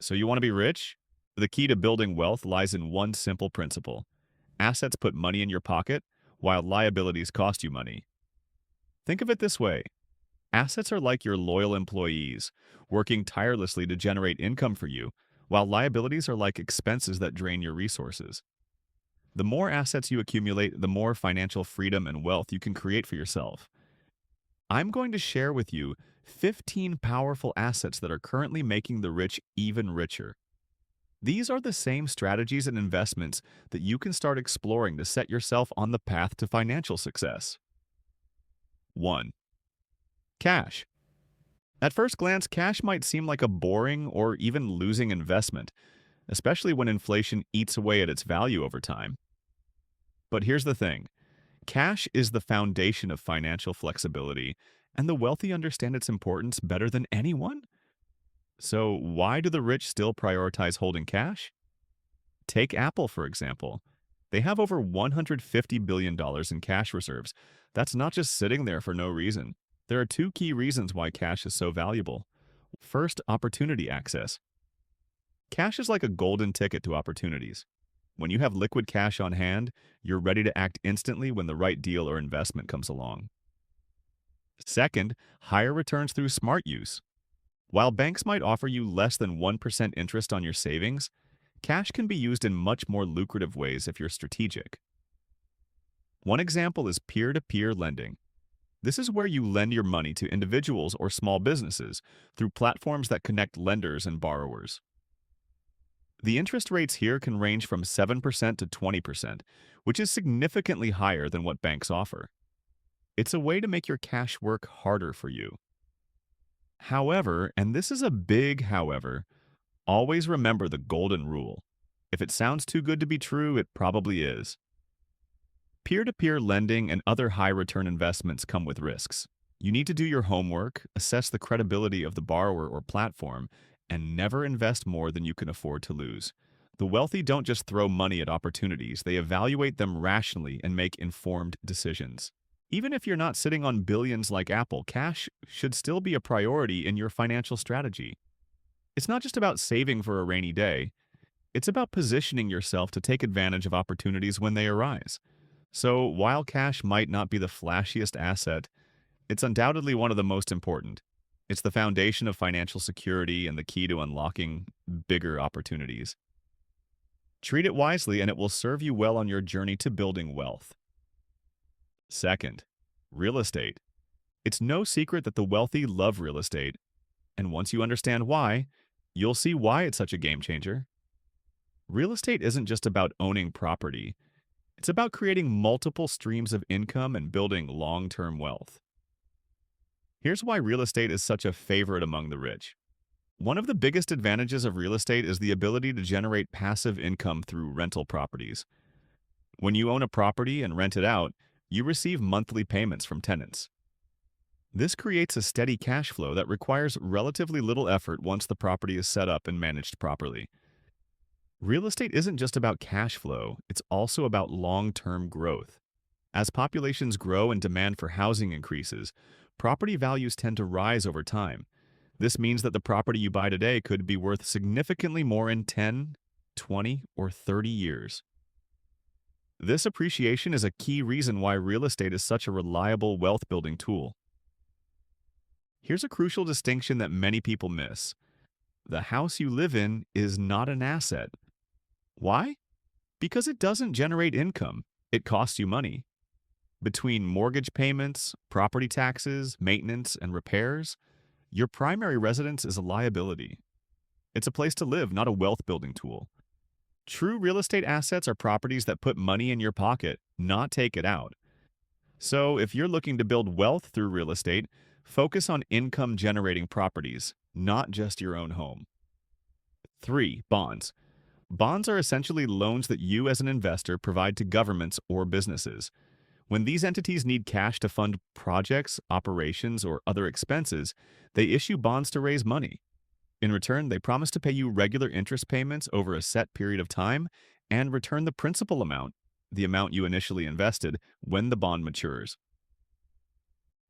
So you want to be rich? The key to building wealth lies in one simple principle. Assets put money in your pocket, while liabilities cost you money. Think of it this way. Assets are like your loyal employees, working tirelessly to generate income for you, while liabilities are like expenses that drain your resources. The more assets you accumulate, the more financial freedom and wealth you can create for yourself. I'm going to share with you 15 powerful assets that are currently making the rich even richer. These are the same strategies and investments that you can start exploring to set yourself on the path to financial success. 1. Cash. At first glance, cash might seem like a boring or even losing investment, especially when inflation eats away at its value over time. But here's the thing. Cash is the foundation of financial flexibility, and the wealthy understand its importance better than anyone. So why do the rich still prioritize holding cash? Take Apple, for example. They have over $150 billion in cash reserves. That's not just sitting there for no reason. There are two key reasons why cash is so valuable. First, opportunity access. Cash is like a golden ticket to opportunities. When you have liquid cash on hand, you're ready to act instantly when the right deal or investment comes along. Second, higher returns through smart use. While banks might offer you less than 1% interest on your savings, cash can be used in much more lucrative ways if you're strategic. One example is peer-to-peer lending. This is where you lend your money to individuals or small businesses through platforms that connect lenders and borrowers. The interest rates here can range from 7% to 20%, which is significantly higher than what banks offer. It's a way to make your cash work harder for you. However, and this is a big however, always remember the golden rule. If it sounds too good to be true, it probably is. Peer-to-peer lending and other high-return investments come with risks. You need to do your homework, assess the credibility of the borrower or platform, and never invest more than you can afford to lose. The wealthy don't just throw money at opportunities, they evaluate them rationally and make informed decisions. Even if you're not sitting on billions like Apple, cash should still be a priority in your financial strategy. It's not just about saving for a rainy day, it's about positioning yourself to take advantage of opportunities when they arise. So, while cash might not be the flashiest asset, it's undoubtedly one of the most important. It's the foundation of financial security and the key to unlocking bigger opportunities. Treat it wisely and it will serve you well on your journey to building wealth. Second, real estate. It's no secret that the wealthy love real estate, and once you understand why, you'll see why it's such a game changer. Real estate isn't just about owning property. It's about creating multiple streams of income and building long-term wealth. Here's why real estate is such a favorite among the rich. One of the biggest advantages of real estate is the ability to generate passive income through rental properties. When you own a property and rent it out, you receive monthly payments from tenants. This creates a steady cash flow that requires relatively little effort once the property is set up and managed properly. Real estate isn't just about cash flow, it's also about long-term growth. As populations grow and demand for housing increases, property values tend to rise over time. This means that the property you buy today could be worth significantly more in 10, 20, or 30 years. This appreciation is a key reason why real estate is such a reliable wealth-building tool. Here's a crucial distinction that many people miss. The house you live in is not an asset. Why? Because it doesn't generate income. It costs you money. Between mortgage payments, property taxes, maintenance, and repairs, your primary residence is a liability. It's a place to live, not a wealth-building tool. True real estate assets are properties that put money in your pocket, not take it out. So, if you're looking to build wealth through real estate, focus on income-generating properties, not just your own home. 3. Bonds. Bonds are essentially loans that you as an investor provide to governments or businesses. When these entities need cash to fund projects, operations, or other expenses, they issue bonds to raise money. In return, they promise to pay you regular interest payments over a set period of time and return the principal amount, the amount you initially invested, when the bond matures.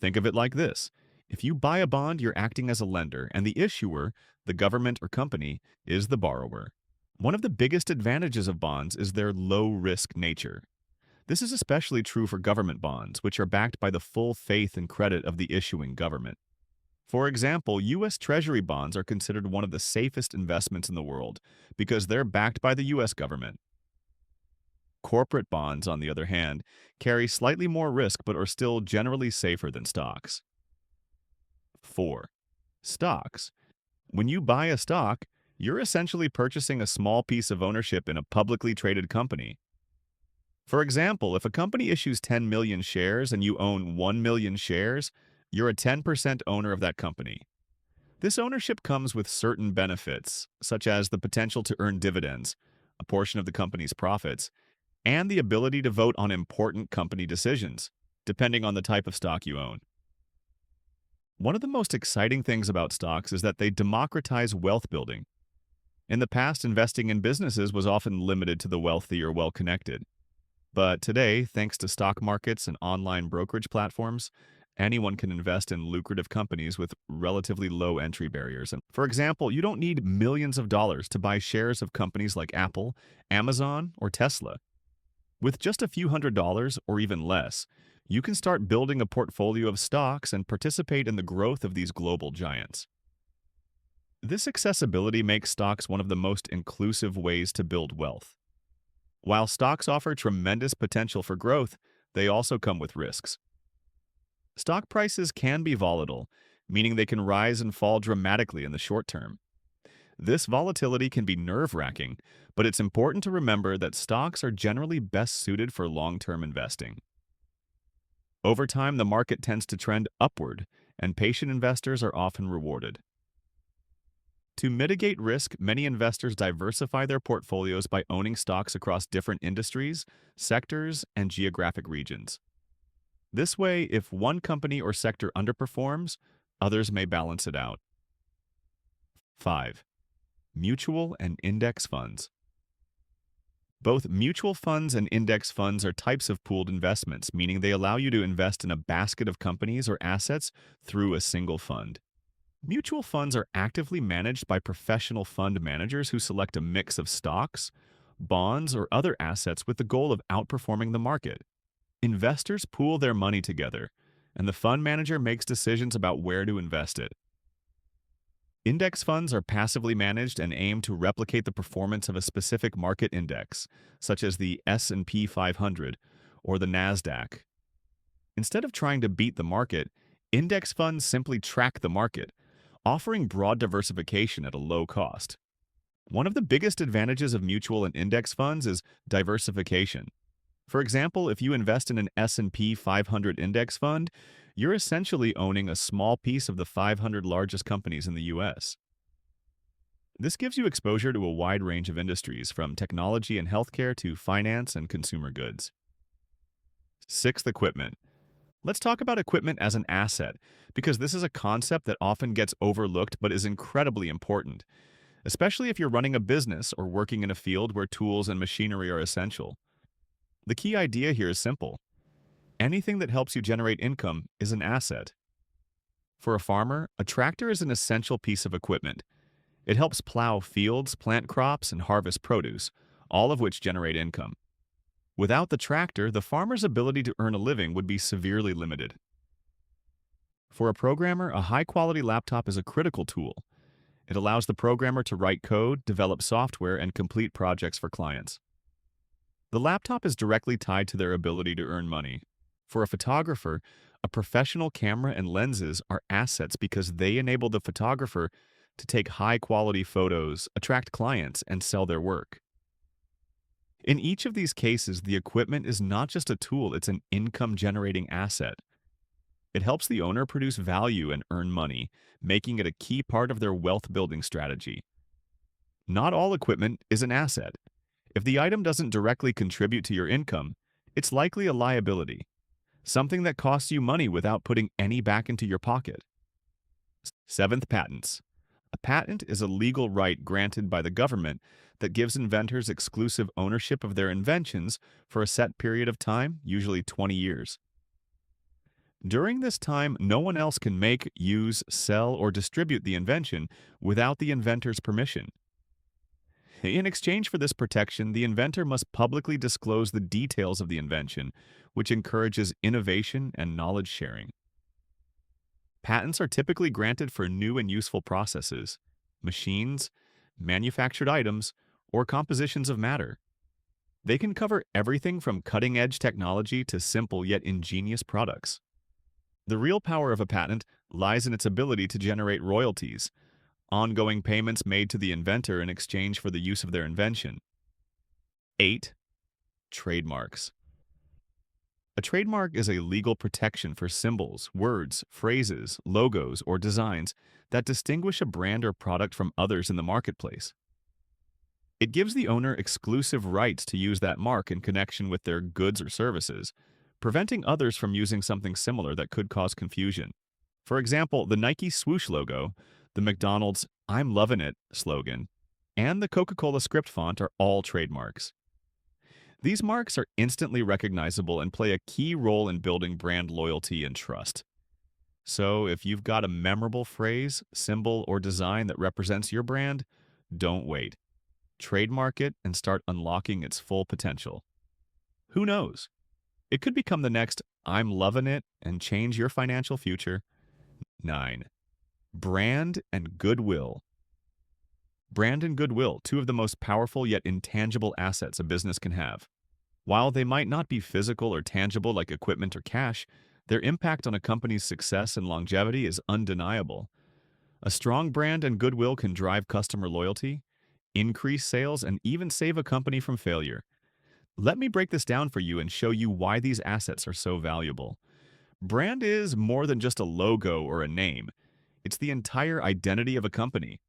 Think of it like this. If you buy a bond, you're acting as a lender, and the issuer, The government or company is the borrower. One of the biggest advantages of bonds is their low-risk nature. This is especially true for government bonds, which are backed by the full faith and credit of the issuing government. For example, U.S. Treasury bonds are considered one of the safest investments in the world because they're backed by the U.S. government. Corporate bonds, on the other hand, carry slightly more risk but are still generally safer than stocks. 4. Stocks. When you buy a stock, you're essentially purchasing a small piece of ownership in a publicly traded company. For example, if a company issues 10 million shares and you own 1 million shares, you're a 10% owner of that company. This ownership comes with certain benefits, such as the potential to earn dividends, a portion of the company's profits, and the ability to vote on important company decisions, depending on the type of stock you own. One of the most exciting things about stocks is that they democratize wealth building. In the past, investing in businesses was often limited to the wealthy or well-connected. But today, thanks to stock markets and online brokerage platforms, anyone can invest in lucrative companies with relatively low entry barriers. And for example, you don't need millions of dollars to buy shares of companies like Apple, Amazon, or Tesla. With just a few $100s or even less, you can start building a portfolio of stocks and participate in the growth of these global giants. This accessibility makes stocks one of the most inclusive ways to build wealth. While stocks offer tremendous potential for growth, they also come with risks. Stock prices can be volatile, meaning they can rise and fall dramatically in the short term. This volatility can be nerve-wracking, but it's important to remember that stocks are generally best suited for long-term investing. Over time, the market tends to trend upward, and patient investors are often rewarded. To mitigate risk, many investors diversify their portfolios by owning stocks across different industries, sectors, and geographic regions. This way, if one company or sector underperforms, others may balance it out. 5. Mutual and index funds. Both mutual funds and index funds are types of pooled investments, meaning they allow you to invest in a basket of companies or assets through a single fund. Mutual funds are actively managed by professional fund managers who select a mix of stocks, bonds, or other assets with the goal of outperforming the market. Investors pool their money together, and the fund manager makes decisions about where to invest it. Index funds are passively managed and aim to replicate the performance of a specific market index, such as the S&P 500 or the NASDAQ. Instead of trying to beat the market, index funds simply track the market, offering broad diversification at a low cost. One of the biggest advantages of mutual and index funds is diversification. For example, if you invest in an S&P 500 index fund, you're essentially owning a small piece of the 500 largest companies in the U.S. This gives you exposure to a wide range of industries, from technology and healthcare to finance and consumer goods. 6th, equipment. Let's talk about equipment as an asset, because this is a concept that often gets overlooked but is incredibly important, especially if you're running a business or working in a field where tools and machinery are essential. The key idea here is simple. Anything that helps you generate income is an asset. For a farmer, a tractor is an essential piece of equipment. It helps plow fields, plant crops, and harvest produce, all of which generate income. Without the tractor, the farmer's ability to earn a living would be severely limited. For a programmer, a high-quality laptop is a critical tool. It allows the programmer to write code, develop software, and complete projects for clients. The laptop is directly tied to their ability to earn money. For a photographer, a professional camera and lenses are assets because they enable the photographer to take high-quality photos, attract clients, and sell their work. In each of these cases, the equipment is not just a tool, it's an income-generating asset. It helps the owner produce value and earn money, making it a key part of their wealth-building strategy. Not all equipment is an asset. If the item doesn't directly contribute to your income, it's likely a liability, something that costs you money without putting any back into your pocket. 7th, patents. A patent is a legal right granted by the government that gives inventors exclusive ownership of their inventions for a set period of time, usually 20 years. During this time, no one else can make, use, sell, or distribute the invention without the inventor's permission. In exchange for this protection, the inventor must publicly disclose the details of the invention, which encourages innovation and knowledge sharing. Patents are typically granted for new and useful processes, machines, manufactured items, or compositions of matter. They can cover everything from cutting-edge technology to simple yet ingenious products. The real power of a patent lies in its ability to generate royalties, ongoing payments made to the inventor in exchange for the use of their invention. 8. Trademarks. A trademark is a legal protection for symbols, words, phrases, logos, or designs that distinguish a brand or product from others in the marketplace. It gives the owner exclusive rights to use that mark in connection with their goods or services, preventing others from using something similar that could cause confusion. For example, the Nike swoosh logo, the McDonald's "I'm lovin' it" slogan, and the Coca-Cola script font are all trademarks. These marks are instantly recognizable and play a key role in building brand loyalty and trust. So, if you've got a memorable phrase, symbol, or design that represents your brand, don't wait. Trademark it and start unlocking its full potential. Who knows? It could become the next "I'm lovin' it" and change your financial future. 9. Brand and goodwill. Brand and goodwill, two of the most powerful yet intangible assets a business can have. While they might not be physical or tangible like equipment or cash, their impact on a company's success and longevity is undeniable. A strong brand and goodwill can drive customer loyalty, increase sales, and even save a company from failure. Let me break this down for you and show you why these assets are so valuable. Brand is more than just a logo or a name. It's the entire identity of a company.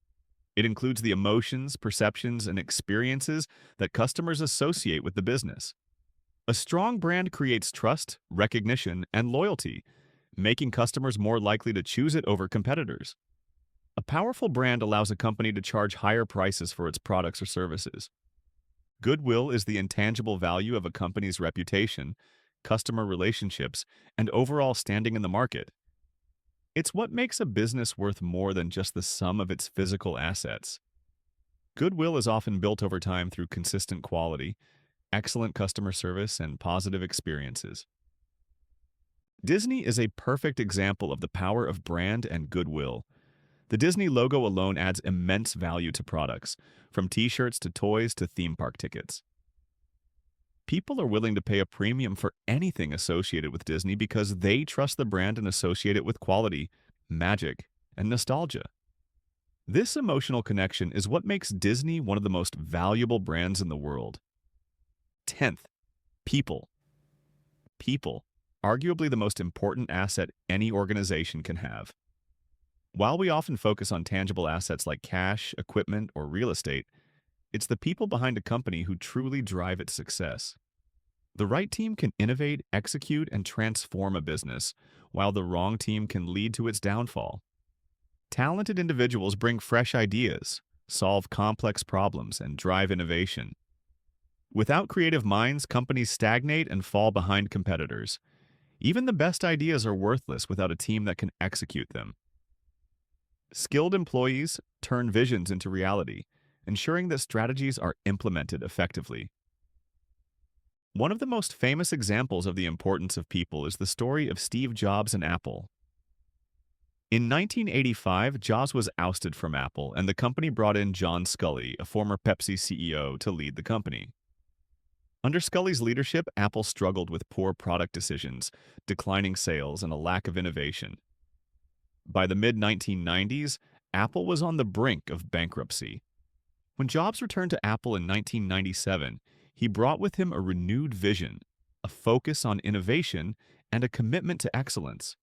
It includes the emotions, perceptions, and experiences that customers associate with the business. A strong brand creates trust, recognition, and loyalty, making customers more likely to choose it over competitors. A powerful brand allows a company to charge higher prices for its products or services. Goodwill is the intangible value of a company's reputation, customer relationships, and overall standing in the market. It's what makes a business worth more than just the sum of its physical assets. Goodwill is often built over time through consistent quality, excellent customer service, and positive experiences. Disney is a perfect example of the power of brand and goodwill. The Disney logo alone adds immense value to products, from t-shirts to toys to theme park tickets. People are willing to pay a premium for anything associated with Disney because they trust the brand and associate it with quality, magic, and nostalgia. This emotional connection is what makes Disney one of the most valuable brands in the world. 10th, people. People, arguably the most important asset any organization can have. While we often focus on tangible assets like cash, equipment, or real estate, it's the people behind a company who truly drive its success. The right team can innovate, execute, and transform a business, while the wrong team can lead to its downfall. Talented individuals bring fresh ideas, solve complex problems, and drive innovation. Without creative minds, companies stagnate and fall behind competitors. Even the best ideas are worthless without a team that can execute them. Skilled employees turn visions into reality, ensuring that strategies are implemented effectively. One of the most famous examples of the importance of people is the story of Steve Jobs and Apple. In 1985, Jobs was ousted from Apple, and the company brought in John Sculley, a former Pepsi CEO, to lead the company. Under Scully's leadership, Apple struggled with poor product decisions, declining sales, and a lack of innovation. By the mid-1990s, Apple was on the brink of bankruptcy. When Jobs returned to Apple in 1997, he brought with him a renewed vision, a focus on innovation, and a commitment to excellence.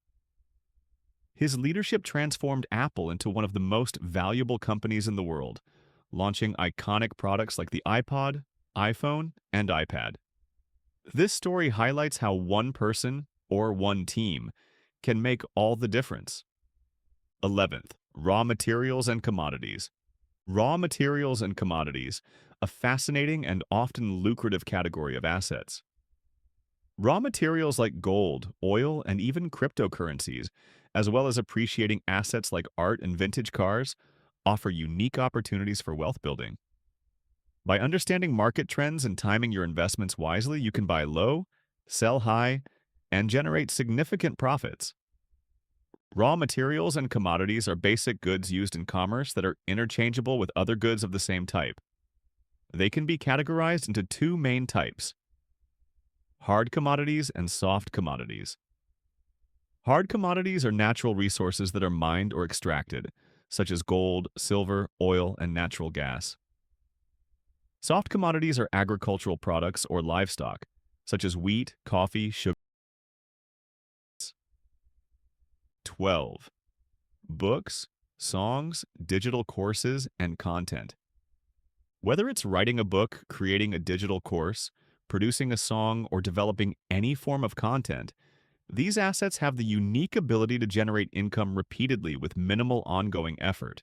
His leadership transformed Apple into one of the most valuable companies in the world, launching iconic products like the iPod, iPhone, and iPad. This story highlights how one person, or one team, can make all the difference. 11th, raw materials and commodities. Raw materials and commodities, a fascinating and often lucrative category of assets. Raw materials like gold, oil, and even cryptocurrencies, as well as appreciating assets like art and vintage cars, offer unique opportunities for wealth building. By understanding market trends and timing your investments wisely, you can buy low, sell high, and generate significant profits. Raw materials and commodities are basic goods used in commerce that are interchangeable with other goods of the same type. They can be categorized into two main types: hard commodities and soft commodities. Hard commodities are natural resources that are mined or extracted, such as gold, silver, oil, and natural gas. Soft commodities are agricultural products or livestock, such as wheat, coffee, sugar. 12. Books, songs, digital courses, and content. Whether it's writing a book, creating a digital course, producing a song, or developing any form of content, these assets have the unique ability to generate income repeatedly with minimal ongoing effort.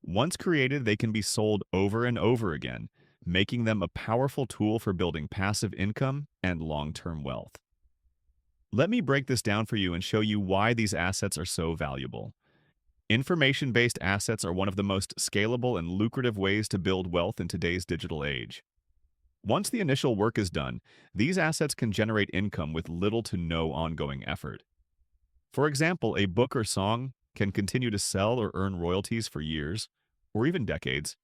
Once created, they can be sold over and over again, making them a powerful tool for building passive income and long-term wealth. Let me break this down for you and show you why these assets are so valuable. Information-based assets are one of the most scalable and lucrative ways to build wealth in today's digital age. Once the initial work is done, these assets can generate income with little to no ongoing effort. For example, a book or song can continue to sell or earn royalties for years, or even decades.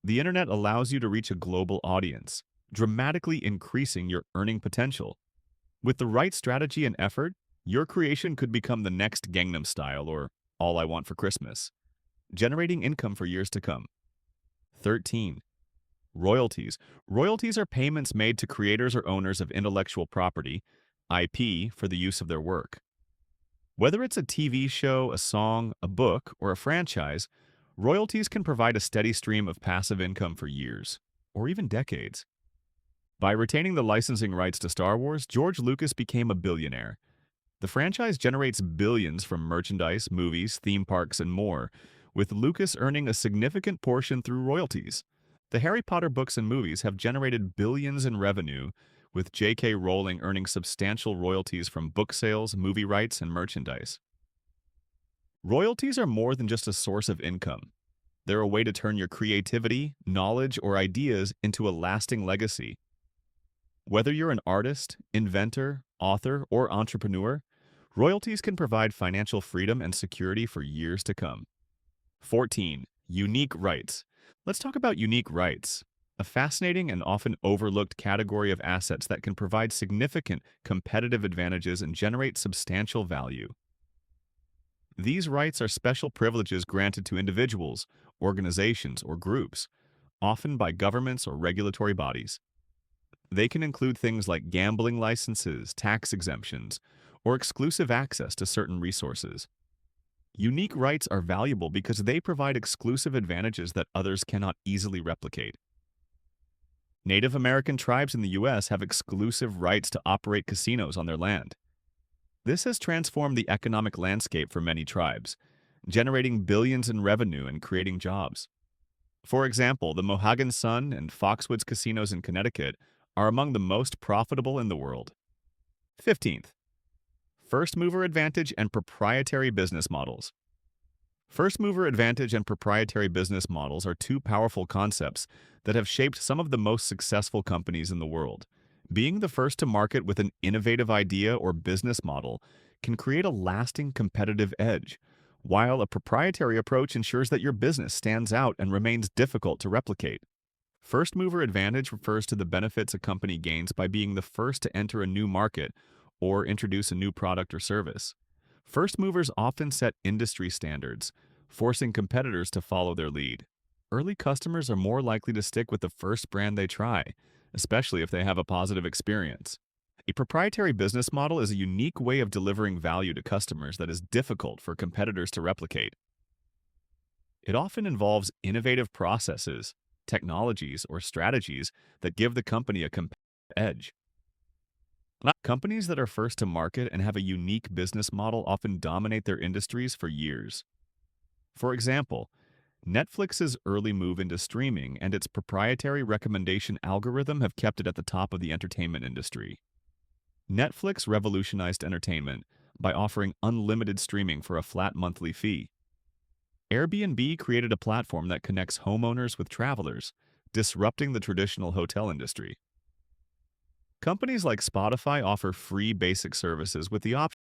The internet allows you to reach a global audience, dramatically increasing your earning potential. With the right strategy and effort, your creation could become the next Gangnam Style or All I Want for Christmas, generating income for years to come. 13. Royalties. Royalties are payments made to creators or owners of intellectual property, IP, for the use of their work. Whether it's a TV show, a song, a book, or a franchise, royalties can provide a steady stream of passive income for years, or even decades. By retaining the licensing rights to Star Wars, George Lucas became a billionaire. The franchise generates billions from merchandise, movies, theme parks, and more, with Lucas earning a significant portion through royalties. The Harry Potter books and movies have generated billions in revenue, with J.K. Rowling earning substantial royalties from book sales, movie rights, and merchandise. Royalties are more than just a source of income. They're a way to turn your creativity, knowledge, or ideas into a lasting legacy. Whether you're an artist, inventor, author, or entrepreneur, royalties can provide financial freedom and security for years to come. 14. Unique rights. Let's talk about unique rights, a fascinating and often overlooked category of assets that can provide significant competitive advantages and generate substantial value. These rights are special privileges granted to individuals, organizations, or groups, often by governments or regulatory bodies. They can include things like gambling licenses, tax exemptions, or exclusive access to certain resources. Unique rights are valuable because they provide exclusive advantages that others cannot easily replicate. Native American tribes in the U.S. have exclusive rights to operate casinos on their land. This has transformed the economic landscape for many tribes, generating billions in revenue and creating jobs. For example, the Mohegan Sun and Foxwoods casinos in Connecticut are among the most profitable in the world. 15th. First mover advantage and proprietary business models. First mover advantage and proprietary business models are two powerful concepts that have shaped some of the most successful companies in the world. Being the first to market with an innovative idea or business model can create a lasting competitive edge, while a proprietary approach ensures that your business stands out and remains difficult to replicate. First mover advantage refers to the benefits a company gains by being the first to enter a new market or introduce a new product or service. First movers often set industry standards, forcing competitors to follow their lead. Early customers are more likely to stick with the first brand they try, especially if they have a positive experience. A proprietary business model is a unique way of delivering value to customers that is difficult for competitors to replicate. It often involves innovative processes, technologies, or strategies that give the company a competitive edge. Companies that are first to market and have a unique business model often dominate their industries for years. For example, Netflix's early move into streaming and its proprietary recommendation algorithm have kept it at the top of the entertainment industry. Netflix revolutionized entertainment by offering unlimited streaming for a flat monthly fee. Airbnb created a platform that connects homeowners with travelers, disrupting the traditional hotel industry. Companies like Spotify offer free basic services with the option